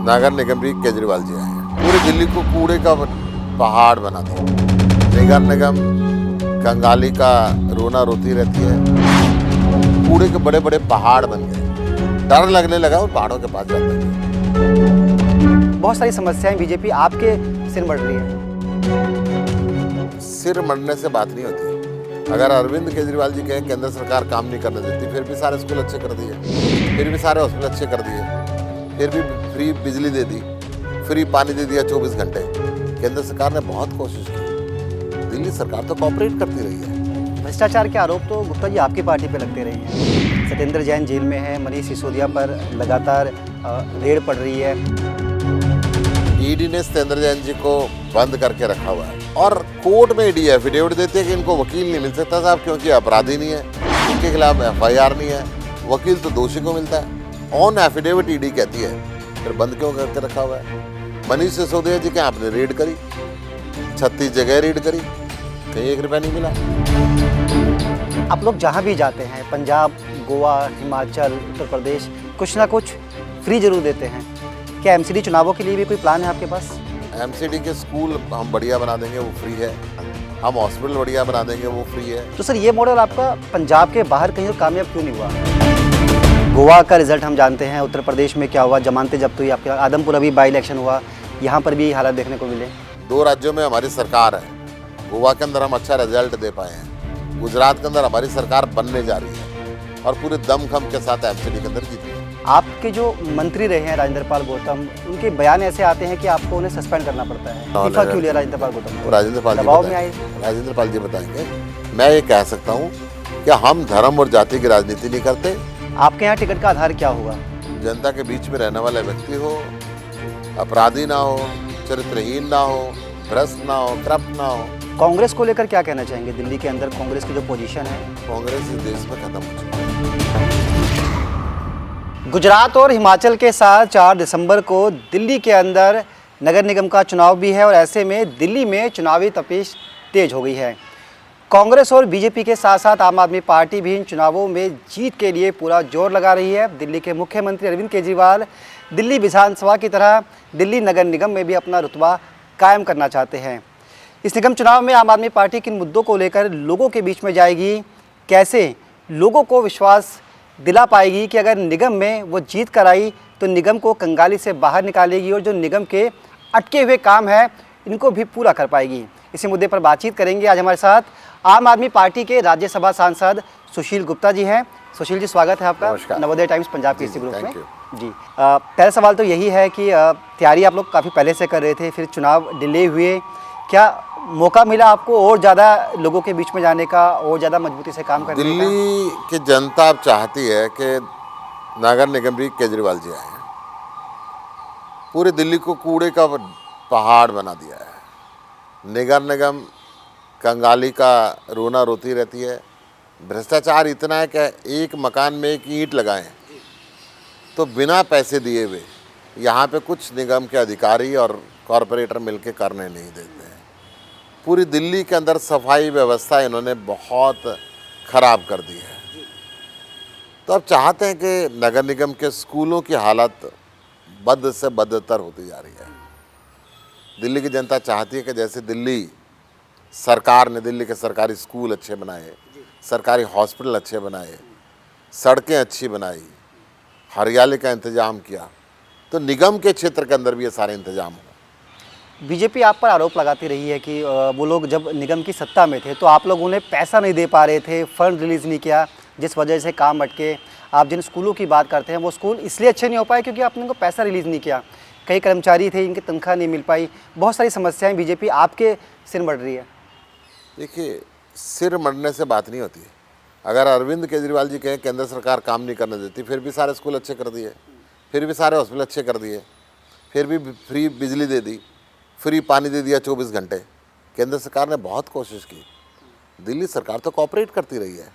नगर निगम भी केजरीवाल जी आए हैं। पूरी दिल्ली को कूड़े का पहाड़ बना दिया। नगर निगम कंगाली का रोना रोती रहती है। कूड़े के बड़े बड़े पहाड़ बन गए। डर लगने लगा उन पहाड़ों के पास जाते हुए। बहुत सारी समस्याएं बीजेपी आपके सिर मढ़ रही है। सिर मरने से बात नहीं होती। अगर अरविंद केजरीवाल जी कहें केंद्र सरकार काम नहीं करने देती, फिर भी सारे स्कूल अच्छे कर दिए, फिर भी सारे हॉस्पिटल अच्छे कर दिए, फिर भी फ्री बिजली दे दी, फ्री पानी दे दिया 24 घंटे। केंद्र सरकार ने बहुत कोशिश की। दिल्ली सरकार तो कॉपरेट करती रही है। भ्रष्टाचार के आरोप तो गुप्ता जी आपकी पार्टी पे लगते रहे हैं। सत्येंद्र जैन जेल में है, मनीष सिसोदिया पर लगातार रेड पड़ रही है। ईडी ने सत्येंद्र जैन जी को बंद करके रखा हुआ है और कोर्ट में ईडी एफिडेविट देती है कि इनको वकील नहीं मिल सकता साहब, क्योंकि अपराधी नहीं है, इनके खिलाफ एफआईआर नहीं है। वकील तो दोषी को मिलता है। ऑन एफिडेविट ईडी कहती है, फिर बंद क्यों करके रखा हुआ है? मनीष सिसोदिया जी के आपने रेड करी, 36 जगह रेड करी, कहीं 1 रुपया नहीं मिला। आप लोग जहाँ भी जाते हैं, पंजाब, गोवा, हिमाचल, उत्तर प्रदेश, कुछ ना कुछ फ्री जरूर देते हैं। क्या एमसीडी चुनावों के लिए भी कोई प्लान है आपके पास? एमसीडी के स्कूल हम बढ़िया बना देंगे, वो फ्री है। हम हॉस्पिटल बढ़िया बना देंगे, वो फ्री है। तो सर ये मॉडल आपका पंजाब के बाहर कहीं और कामयाब क्यों नहीं हुआ? गोवा का रिजल्ट हम जानते हैं, उत्तर प्रदेश में क्या हुआ, जमानतें जब्त हुई आपके, आदमपुर अभी बाई इलेक्शन हुआ, यहाँ पर भी हालात देखने को मिले। 2 राज्यों में हमारी सरकार है। गोवा के अंदर हम अच्छा रिजल्ट दे पाए हैं, गुजरात के अंदर हमारी सरकार बनने जा रही है और पूरे दमखम के साथ एमसीडी के अंदर जीती है। आपके जो मंत्री रहे हैं राजेंद्र पाल गौतम, उनके बयान ऐसे आते हैं कि आपको उन्हें सस्पेंड करना पड़ता है। इस्तीफा क्यों लिया राजेंद्र पाल गौतम? राजेंद्र पाल जी बताएंगे। मैं ये कह सकता हूँ कि हम धर्म और जाति की राजनीति नहीं करते। आपके यहाँ टिकट का आधार क्या होगा? जनता के बीच में रहने वाला व्यक्ति हो, अपराधी ना हो, चरित्रहीन ना हो, भ्रष्ट ना हो, करप्ट ना हो। कांग्रेस को लेकर क्या कहना चाहेंगे? दिल्ली के अंदर कांग्रेस की जो पोजीशन है, कांग्रेस इस देश में खत्म हो चुकी है। गुजरात और हिमाचल के साथ 4 दिसंबर को दिल्ली के अंदर नगर निगम का चुनाव भी है और ऐसे में दिल्ली में चुनावी तपिश तेज हो गई है। कांग्रेस और बीजेपी के साथ साथ आम आदमी पार्टी भी इन चुनावों में जीत के लिए पूरा जोर लगा रही है। दिल्ली के मुख्यमंत्री अरविंद केजरीवाल दिल्ली विधानसभा की तरह दिल्ली नगर निगम में भी अपना रुतबा कायम करना चाहते हैं। इस निगम चुनाव में आम आदमी पार्टी किन मुद्दों को लेकर लोगों के बीच में जाएगी, कैसे लोगों को विश्वास दिला पाएगी कि अगर निगम में वो जीत कर आई तो निगम को कंगाली से बाहर निकालेगी और जो निगम के अटके हुए काम है इनको भी पूरा कर पाएगी। इसी मुद्दे पर बातचीत करेंगे। आज हमारे साथ आम आदमी पार्टी के राज्यसभा सांसद सुशील गुप्ता जी हैं। सुशील जी, स्वागत है आपका नवोदय टाइम्स पंजाब के इसी ग्रुप में। जी, पहला सवाल तो यही है कि तैयारी आप लोग काफ़ी पहले से कर रहे थे, फिर चुनाव डिले हुए, क्या मौका मिला आपको और ज़्यादा लोगों के बीच में जाने का और ज़्यादा मजबूती से काम करने का? दिल्ली की जनता अब चाहती है कि नगर निगम भी केजरीवाल जी आए हैं। पूरी दिल्ली को कूड़े का पहाड़ बना दिया है। नगर निगम कंगाली का रोना रोती रहती है। भ्रष्टाचार इतना है कि एक मकान में 1 ईंट लगाएं तो बिना पैसे दिए हुए यहाँ पे कुछ निगम के अधिकारी और कॉरपोरेटर मिलके करने नहीं देते हैं। पूरी दिल्ली के अंदर सफाई व्यवस्था इन्होंने बहुत ख़राब कर दी है। तो अब चाहते हैं कि नगर निगम के स्कूलों की हालत बद से बदतर होती जा रही है। दिल्ली की जनता चाहती है कि जैसे दिल्ली सरकार ने दिल्ली के सरकारी स्कूल अच्छे बनाए, सरकारी हॉस्पिटल अच्छे बनाए, सड़कें अच्छी बनाई, हरियाली का इंतज़ाम किया, तो निगम के क्षेत्र के अंदर भी ये सारे इंतजाम हो। बीजेपी आप पर आरोप लगाती रही है कि वो लोग जब निगम की सत्ता में थे तो आप लोग उन्हें पैसा नहीं दे पा रहे थे, फंड रिलीज़ नहीं किया, जिस वजह से काम अटके। आप जिन स्कूलों की बात करते हैं वो स्कूल इसलिए अच्छे नहीं हो पाए क्योंकि आपने उनको पैसा रिलीज़ नहीं किया। कई कर्मचारी थे, इनकी तनख्वाह नहीं मिल पाई। बहुत सारी समस्याएं बीजेपी आपके सिर मढ़ रही है। देखिए, सिर मढ़ने से बात नहीं होती। अगर अरविंद केजरीवाल जी कहें केंद्र सरकार काम नहीं करने देती, फिर भी सारे स्कूल अच्छे कर दिए, फिर भी सारे हॉस्पिटल अच्छे कर दिए, फिर भी फ्री बिजली दे दी, फ्री पानी दे दिया 24 घंटे। केंद्र सरकार ने बहुत कोशिश की। दिल्ली सरकार तो कॉपरेट करती रही है।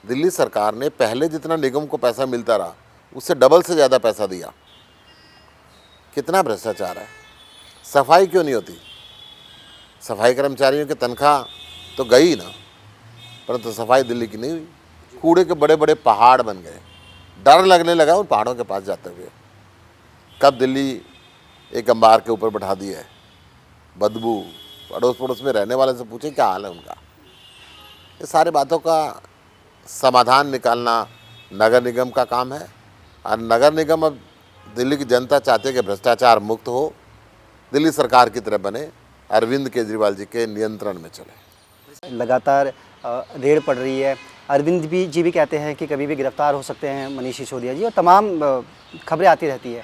दिल्ली सरकार ने पहले जितना निगम को पैसा मिलता रहा उससे डबल से ज़्यादा पैसा दिया। कितना भ्रष्टाचार है। सफाई क्यों नहीं होती? सफाई कर्मचारियों की तनख्वाह तो गई ना, परंतु सफाई दिल्ली की नहीं हुई। कूड़े के बड़े बड़े पहाड़ बन गए। डर लगने लगा उन पहाड़ों के पास जाते हुए। कब दिल्ली एक अंबार के ऊपर बैठा दिया है, बदबू, अड़ोस पड़ोस में रहने वाले से पूछे क्या हाल है उनका। ये सारी बातों का समाधान निकालना नगर निगम का काम है। और नगर निगम अब दिल्ली की जनता चाहती है कि भ्रष्टाचार मुक्त हो, दिल्ली सरकार की तरह बने, अरविंद केजरीवाल जी के नियंत्रण में चले। लगातार रेड पड़ रही है। अरविंद जी भी कहते हैं कि कभी भी गिरफ्तार हो सकते हैं मनीष सिसोदिया जी, और तमाम खबरें आती रहती है।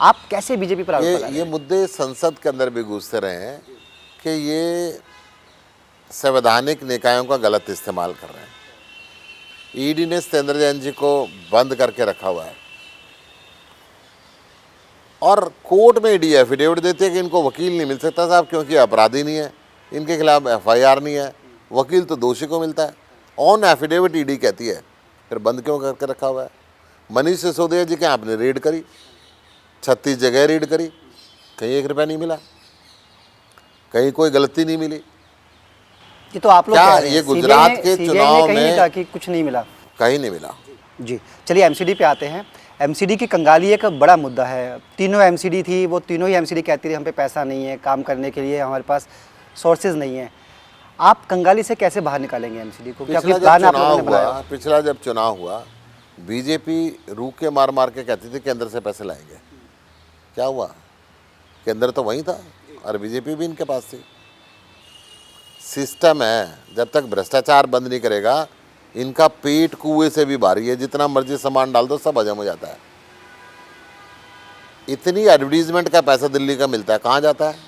आप कैसे बीजेपी पर आरोप लगा रहे ये मुद्दे संसद के अंदर भी घुसते रहे हैं कि ये संवैधानिक निकायों का गलत इस्तेमाल कर रहे हैं। ईडी ने सत्येंद्र जैन जी को बंद करके रखा हुआ है और कोर्ट में ईडी एफिडेविट देती है कि इनको वकील नहीं मिल सकता साहब, क्योंकि अपराधी नहीं है, इनके खिलाफ एफआईआर नहीं है, वकील तो दोषी को मिलता है। ऑन एफिडेविट ईडी कहती है, फिर बंद क्यों करके रखा हुआ है? मनीष सिसोदिया जी के आपने रेड करी, 36 जगह रेड करी, कहीं 1 रुपया नहीं मिला, कहीं कोई गलती नहीं मिली। ये तो आप लोग क्या कह रहे हैं। ये गुजरात के CBI चुनाव कहीं नहीं में कहा कि कुछ नहीं मिला। कहीं नहीं मिला। जी, चलिए एमसीडी पे आते हैं। एमसीडी की कंगाली एक बड़ा मुद्दा है। तीनों एमसीडी थी, वो तीनों ही एमसीडी कहती रही हम पे पैसा नहीं है, काम करने के लिए हमारे पास सोर्सेज नहीं है। आप कंगाली से कैसे बाहर निकालेंगे एमसीडी को? क्या कोई प्लान आप लोगों ने बनाया? पिछला जब चुनाव हुआ, बीजेपी रूखे मार मार के कहती थी केंद्र से पैसे लाएंगे। क्या हुआ? केंद्र तो वहीं था और बीजेपी भी इनके पास थी। सिस्टम है, जब तक भ्रष्टाचार बंद नहीं करेगा, इनका पेट कुएं से भी भारी है, जितना मर्जी सामान डाल दो सब हजम हो जाता है। इतनी एडवर्टीजमेंट का पैसा दिल्ली का मिलता है, कहाँ जाता है?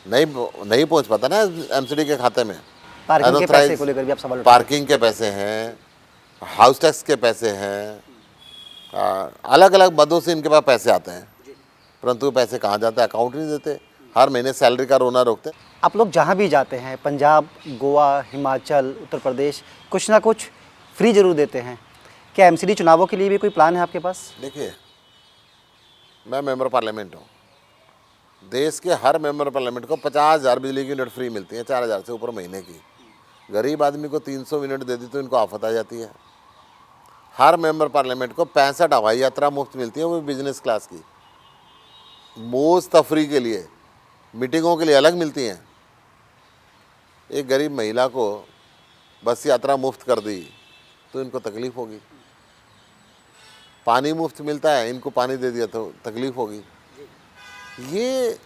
नहीं पहुंच पाता ना एमसीडी के खाते में। पार्किंग के पैसे को लेकर भी आप सवाल उठा पार्किंग के पैसे हैं, हाउस टैक्स के पैसे हैं, अलग अलग मदों से इनके पास पैसे आते हैं, परंतु पैसे कहाँ जाते हैं? अकाउंट नहीं देते, हर महीने सैलरी का रोना रोकते। आप लोग जहाँ भी जाते हैं, पंजाब, गोवा, हिमाचल, उत्तर प्रदेश, कुछ ना कुछ फ्री जरूर देते हैं। क्या एमसीडी चुनावों के लिए भी कोई प्लान है आपके पास? देखिए, मैं मेंबर पार्लियामेंट हूँ। देश के हर मेंबर पार्लियामेंट को 50,000 बिजली की यूनिट फ्री मिलती है, 4,000 से ऊपर महीने की। गरीब आदमी को 300 यूनिट दे दी तो इनको आफत आ जाती है। हर मेंबर पार्लियामेंट को 65 हवाई यात्रा मुफ्त मिलती है, वो बिजनेस क्लास की। मोज तफरी के लिए, मीटिंगों के लिए अलग मिलती हैं। एक गरीब महिला को बस यात्रा मुफ्त कर दी तो इनको तकलीफ होगी। पानी मुफ्त मिलता है, इनको पानी दे दिया तो तकलीफ होगी। ये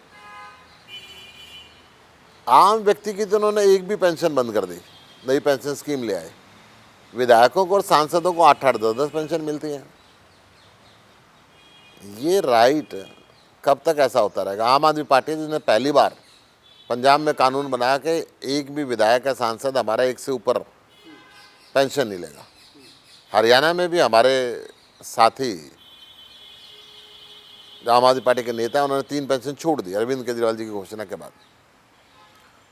आम व्यक्ति की तो उन्होंने एक भी पेंशन बंद कर दी, नई पेंशन स्कीम ले आए। विधायकों को और सांसदों को 8-8, 10-10 पेंशन मिलती है। ये राइट कब तक ऐसा होता रहेगा? आम आदमी पार्टी जिसने पहली बार पंजाब में कानून बनाया कि एक भी विधायक या सांसद हमारा 1 से ऊपर पेंशन नहीं लेगा। हरियाणा में भी हमारे साथी जो आम आदमी पार्टी के नेता हैं, उन्होंने 3 पेंशन छोड़ दी अरविंद केजरीवाल जी की घोषणा के बाद।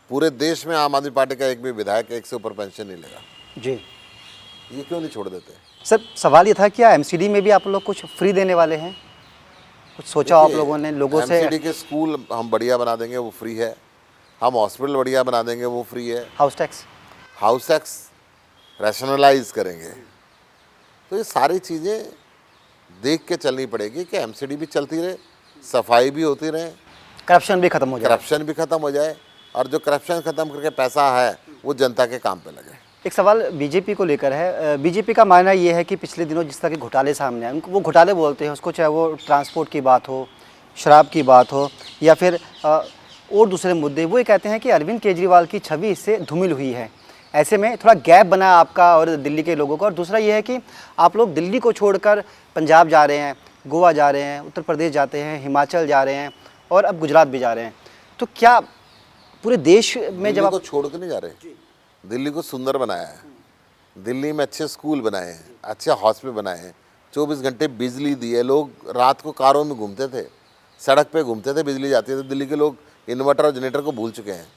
पूरे देश में आम आदमी पार्टी का एक भी विधायक 1 से ऊपर पेंशन नहीं लेगा। जी, ये क्यों नहीं छोड़ देते? सर सवाल ये था क्या एमसीडी में भी आप लोग कुछ फ्री देने वाले हैं? कुछ सोचा आप लोगों ने लोगों से? एमसीडी के स्कूल हम बढ़िया बना देंगे, वो फ्री है। हम हॉस्पिटल बढ़िया बना देंगे, वो फ्री है। हाउस टैक्स रैशनलाइज करेंगे। तो ये सारी चीज़ें देख के चलनी पड़ेगी कि एमसीडी भी चलती रहे, सफाई भी होती रहे, करप्शन भी खत्म हो जाए। करप्शन भी खत्म हो जाए, और जो करप्शन खत्म करके पैसा है वो जनता के काम पे लगे। एक सवाल बीजेपी को लेकर है। बीजेपी का मानना ये है कि पिछले दिनों जिस तरह के घोटाले सामने आए, उनको वो घोटाले बोलते हैं उसको, चाहे वो ट्रांसपोर्ट की बात हो, शराब की बात हो, या फिर और दूसरे मुद्दे, वो ये कहते हैं कि अरविंद केजरीवाल की छवि इससे धूमिल हुई है। ऐसे में थोड़ा गैप बना आपका और दिल्ली के लोगों का। और दूसरा ये है कि आप लोग दिल्ली को छोड़कर पंजाब जा रहे हैं, गोवा जा रहे हैं, उत्तर प्रदेश जाते हैं, हिमाचल जा रहे हैं और अब गुजरात भी जा रहे हैं। तो क्या पूरे देश में जब आप छोड़ के नहीं जा रहे, दिल्ली को सुंदर बनाया है, दिल्ली में अच्छे स्कूल बनाए हैं, अच्छे हॉस्पिटल बनाए हैं, 24 घंटे बिजली दी है। लोग रात को कारों में घूमते थे, सड़क पे घूमते थे, बिजली जाती थी। दिल्ली के लोग इन्वर्टर और जनरेटर को भूल चुके हैं।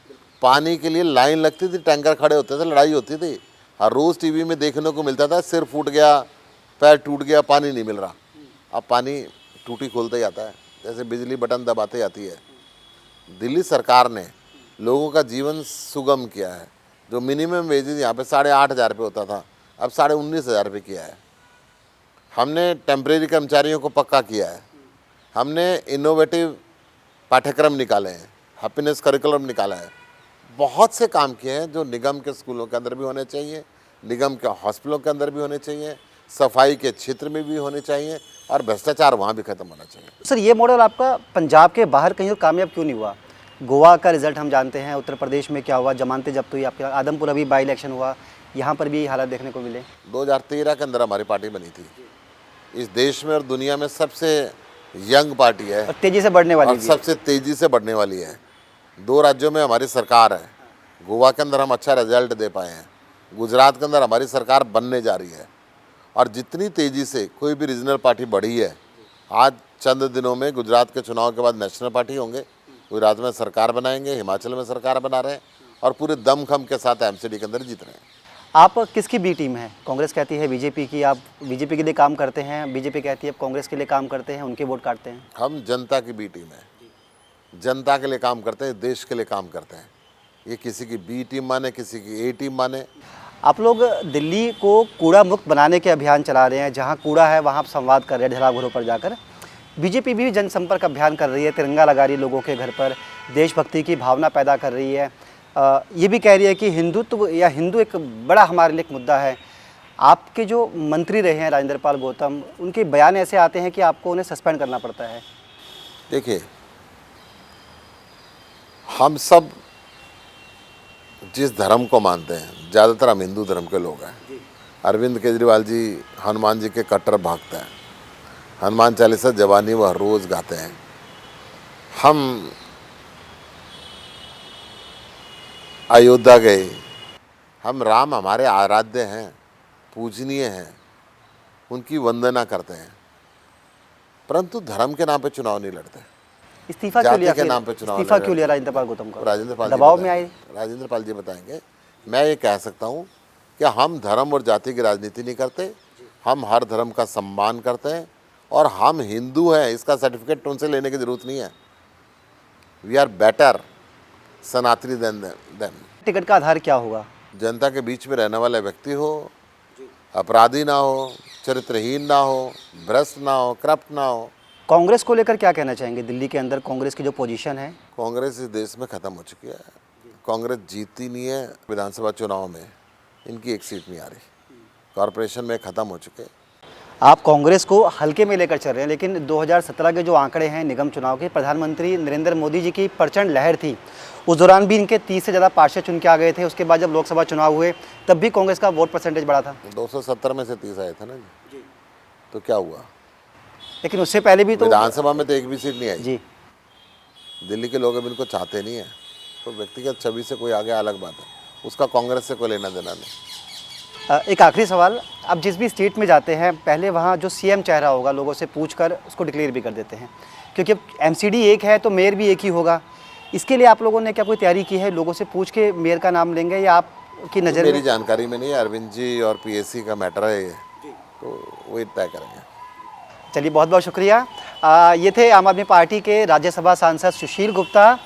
पानी के लिए लाइन लगती थी, टैंकर खड़े होते थे, लड़ाई होती थी, और रोज़ टीवी में देखने को मिलता था सिर फूट गया, पैर टूट गया, पानी नहीं मिल रहा। अब पानी टूटी खोलते ही आता है, जैसे बिजली बटन दबाते आती है। दिल्ली सरकार ने लोगों का जीवन सुगम किया है। जो मिनिमम वेजेस यहाँ पे 8,500 रुपये होता था, अब 19,500 रुपये किया है। हमने टेम्परेरी कर्मचारियों को पक्का किया है। हमने इनोवेटिव पाठ्यक्रम निकाले हैं, हैप्पीनेस करिकुलम निकाला है, बहुत से काम किए हैं जो निगम के स्कूलों के अंदर भी होने चाहिए, निगम के हॉस्पिटलों के अंदर भी होने चाहिए, सफाई के क्षेत्र में भी होने चाहिए और भ्रष्टाचार वहाँ भी खत्म होना चाहिए। सर ये मॉडल आपका पंजाब के बाहर कहीं और कामयाब क्यों नहीं हुआ? गोवा का रिजल्ट हम जानते हैं, उत्तर प्रदेश में क्या हुआ, जमानतें जब्त हुई, आपके आदमपुर अभी बाई इलेक्शन हुआ, यहाँ पर भी हालात देखने को मिले। 2013 के अंदर हमारी पार्टी बनी थी, इस देश में और दुनिया में सबसे यंग पार्टी है और तेजी से बढ़ने वाली और भी है। सबसे तेज़ी से बढ़ने वाली है। 2 राज्यों में हमारी सरकार है, गोवा के अंदर हम अच्छा रिजल्ट दे पाए हैं, गुजरात के अंदर हमारी सरकार बनने जा रही है और जितनी तेज़ी से कोई भी रीजनल पार्टी बढ़ी है, आज चंद दिनों में गुजरात के चुनाव के बाद नेशनल पार्टी होंगे, गुजरात में सरकार बनाएंगे, हिमाचल में सरकार बना रहे हैं और पूरे दमखम के साथ एमसीडी के अंदर जीत रहे हैं। आप किसकी बी टीम है? कांग्रेस कहती है बीजेपी की, आप बीजेपी के लिए काम करते हैं, बीजेपी कहती है आप कांग्रेस के लिए काम करते हैं, उनके वोट काटते हैं। हम जनता की बी टीम है, जनता के लिए काम करते हैं, देश के लिए काम करते हैं। ये किसी की बी टीम माने, किसी की ए टीम माने। आप लोग दिल्ली को कूड़ा मुक्त बनाने के अभियान चला रहे हैं, जहां कूड़ा है वहां आप संवाद कर रहे हैं ढेला घरों पर जाकर। बीजेपी भी जनसंपर्क अभियान कर रही है, तिरंगा लगा रही है लोगों के घर पर, देशभक्ति की भावना पैदा कर रही है। ये भी कह रही है कि हिंदुत्व या हिंदू एक बड़ा हमारे लिए एक मुद्दा है। आपके जो मंत्री रहे हैं राजेंद्र पाल गौतम, उनके बयान ऐसे आते हैं कि आपको उन्हें सस्पेंड करना पड़ता है। देखिए, हम सब जिस धर्म को मानते हैं, ज़्यादातर हम हिंदू धर्म के लोग हैं। अरविंद केजरीवाल जी हनुमान जी के कट्टर भक्त हैं, हनुमान चालीसा जवानी वह रोज़ गाते हैं। हम अयोध्या गए, हम राम हमारे आराध्य हैं, पूजनीय हैं, उनकी वंदना करते हैं, परंतु धर्म के नाम पे चुनाव नहीं लड़ते। इस्तीफा क्यों लिया? जाति के नाम पे चुनाव इस्तीफा लड़ क्यों लिया रहे राजेंद्र पाल गौतम का? राजेंद्र पाल जी दबाव में बताएंगे। आए? राजेंद्र पाल जी बताएंगे। मैं ये कह सकता हूँ कि हम धर्म और जाति की राजनीति नहीं करते, हम हर धर्म का सम्मान करते हैं और हम हिंदू हैं, इसका सर्टिफिकेट उनसे लेने की जरूरत नहीं है। वी आर बेटर सनातनी देन देम। टिकट का आधार क्या होगा? जनता के बीच में रहने वाला व्यक्ति हो, अपराधी ना हो, चरित्रहीन ना हो, भ्रष्ट ना हो, करप्ट ना हो। कांग्रेस को लेकर क्या कहना चाहेंगे? दिल्ली के अंदर कांग्रेस की जो पोजीशन है। कांग्रेस इस देश में ख़त्म हो चुकी है, कांग्रेस जीती नहीं है। विधानसभा चुनाव में इनकी एक सीट नहीं आ रही, कॉरपोरेशन में ख़त्म हो चुके। आप कांग्रेस को हल्के में लेकर चल रहे हैं, लेकिन 2017 के जो आंकड़े हैं निगम चुनाव के, प्रधानमंत्री नरेंद्र मोदी जी की प्रचंड लहर थी, उस दौरान भी इनके 30 से ज़्यादा पार्षद चुन के आ गए थे। उसके बाद जब लोकसभा चुनाव हुए तब भी कांग्रेस का वोट परसेंटेज बढ़ा था। 270 में से 30 आए थे ना जी, तो क्या हुआ? लेकिन उससे पहले भी तो विधानसभा में तो एक भी सीट नहीं आई जी। दिल्ली के लोग अब इनको चाहते नहीं है, तो व्यक्तिगत छवि से कोई आगे अलग बात है, उसका कांग्रेस से कोई लेना देना नहीं। एक आखिरी सवाल, आप जिस भी स्टेट में जाते हैं पहले वहाँ जो सीएम चेहरा होगा लोगों से पूछकर उसको डिक्लेयर भी कर देते हैं, क्योंकि अब एमसीडी एक है तो मेयर भी एक ही होगा। इसके लिए आप लोगों ने क्या कोई तैयारी की है? लोगों से पूछ के मेयर का नाम लेंगे या आपकी नज़र मेरी में? जानकारी में नहीं है, अरविंद जी और पीएससी का मैटर है ये, तो वही तय करेंगे। चलिए, बहुत बहुत शुक्रिया। ये थे आम आदमी पार्टी के राज्यसभा सांसद सुशील गुप्ता।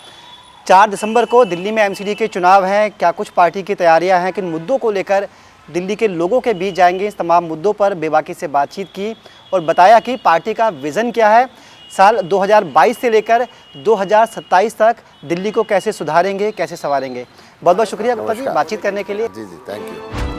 4 दिसंबर को दिल्ली में एमसीडी के चुनाव हैं, क्या कुछ पार्टी की तैयारियां हैं, किन मुद्दों को लेकर दिल्ली के लोगों के बीच जाएंगे, इस तमाम मुद्दों पर बेबाकी से बातचीत की और बताया कि पार्टी का विज़न क्या है, साल 2022 से लेकर 2027 तक दिल्ली को कैसे सुधारेंगे, कैसे संवारेंगे। बहुत बहुत शुक्रिया गुप्ता जी बातचीत करने के लिए। जी जी, थैंक यू।